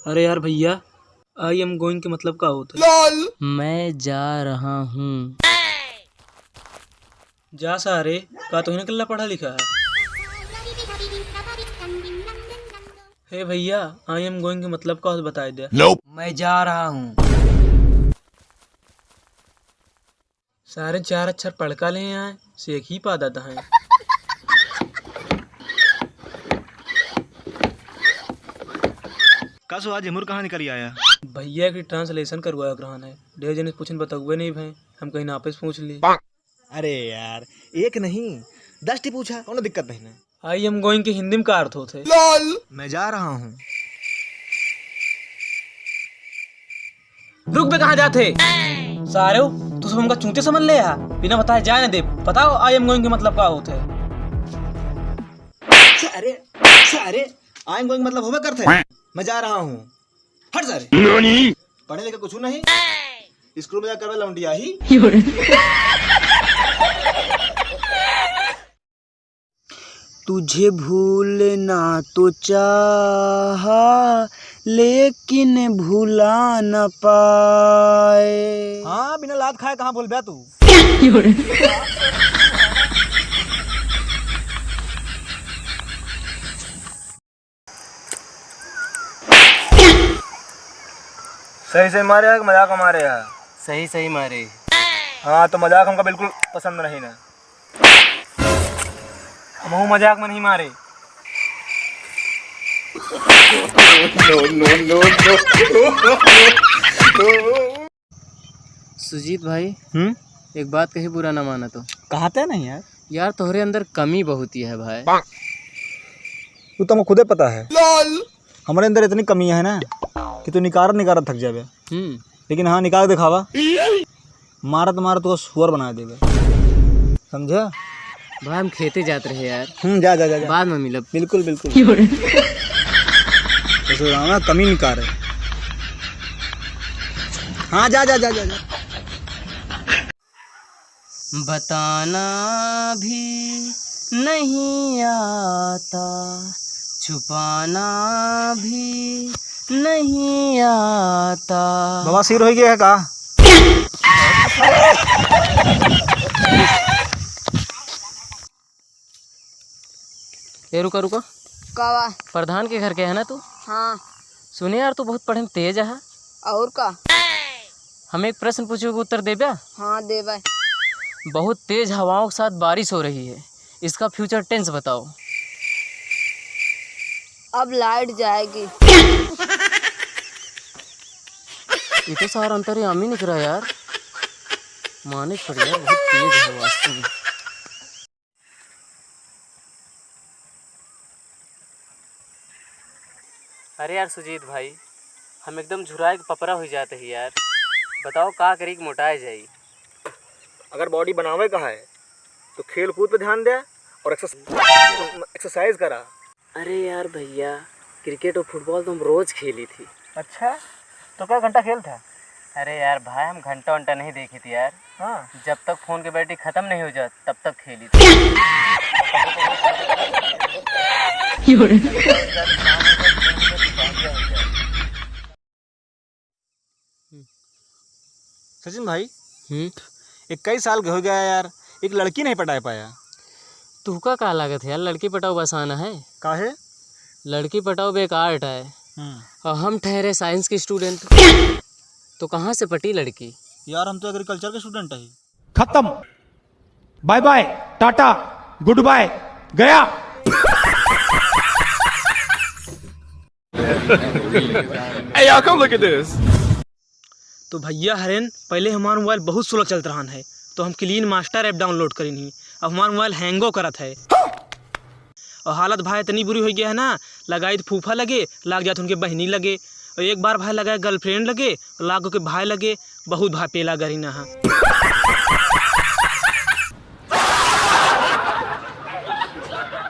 अरे यार भैया, आई एम गोइंग के मतलब का होता है? मैं जा रहा हूँ। जा सारे का तो ही निकलना पढ़ा लिखा है। हे भैया, आई एम गोइंग के मतलब का बताए दे। मैं जा रहा हूँ। सारे 4 अक्षर पढ़ का ले आए से एक ही पादत है। का सो आज जमुर कहाँ निकल आया? भैया की ट्रांसलेशन करवाया ग्रहण है। ढेर जने पूछन बताओगे नहीं भाई, हम कहीं नापे से पूछ ली। अरे यार, एक नहीं 10 टी पूछा, कोई दिक्कत नहीं ना। आई एम गोइंग के हिंदी में का अर्थ होते? मैं जा रहा हूँ। रुक बे, कहाँ जाते सारे हो? तू सब हमका चूते समझ ले यार, बिना बताए जाए ना दे। बताओ आई एम गोइंग के मतलब का होते है? अरे आई एम गोइंग मतलब होवे करते है मैं जा रहा हूँ। हट सारे, पढ़े लिखे कुछ नहीं, स्कूल में जाकर लौंडिया ही। तुझे भूलना तो चाहा लेकिन भुला न पाए। हाँ, बिना लात खाए कहाँ बोल बे तू। सही से मारे है कि मजाक मारे है? सही सही मारे। हाँ तो मजाक हमको बिल्कुल पसंद नहीं ना, हम मजाक में नहीं मारे। सुजीत भाई, एक बात कही बुरा ना माना तो। कहते नहीं यार। यार तोहरे अंदर कमी बहुत ही है भाई। तू तो खुदे पता है हमारे अंदर इतनी कमी है ना कि तू निकार थक जावे। लेकिन हाँ, निकाल दिखावा, मारत तो सुअर बना देवे, समझा भाई? हम खेते जाते रहे यार। जा जा जा, जा। बाद में मिलब। बिल्कुल बिल्कुल। तो कमी निकार है। हाँ जा जा जा जा, जा। बताना भी नहीं आता, छुपाना भी नहीं आता। बाबा सिर हो गया है का? ए रुका रुका, कावा? प्रधान के घर के है ना तू? हाँ। सुने यार, तू बहुत पढ़ने में तेज है। और का? हम एक प्रश्न पूछोगे उत्तर दे बा? हाँ देवा। बहुत तेज हवाओं के साथ बारिश हो रही है, इसका फ्यूचर टेंस बताओ। अब लाइट जाएगी। ये तो सारा अंतर्यामी निकला यार, माने पड़ गया, बहुत तेज है वास्तव में। अरे यार सुजीत भाई, हम एकदम झुराए के पपरा हो जाते हैं यार। बताओ का करी कि मोटाए जाई? अगर बॉडी बनावे का है तो खेल कूद पे ध्यान दे और एक्सरसाइज करा। अरे यार भैया, क्रिकेट और फुटबॉल तो हम रोज खेली थी। अच्छा, तो क्या घंटा खेल था? अरे यार भाई, हम घंटा वंटा नहीं देखी थी यार। हाँ, जब तक फोन की बैटरी खत्म नहीं हो जाती तब तक खेली थी। सचिन भाई, 21 साल हो गया यार, एक लड़की नहीं पटा पाया। तुका का लागत है यार, लड़की पटाओ आसान है? काहे? लड़की पटाओ एक आर्ट है, और हम ठहरे साइंस के स्टूडेंट, तो कहाँ से पटी लड़की? यार हम तो एग्रीकल्चर के स्टूडेंट है। खत्म, bye bye, tata, good bye, गया। Hey y'all, come look at this. तो भैया हरेन, पहले हमारा मोबाइल बहुत स्लो चलता रहा है, तो हम क्लीन मास्टर ऐप डाउनलोड करी नहीं। अब हमारा मोबाइल हैंगो करत है, और हालत भाई इतनी बुरी हो गया है ना, लगाई तो फूफा लगे, लाग जाते उनके बहनी लगे, और एक बार भाई लगाए गर्लफ्रेंड लगे, और लागो के भाई लगे, बहुत भाई पेला गरी ना।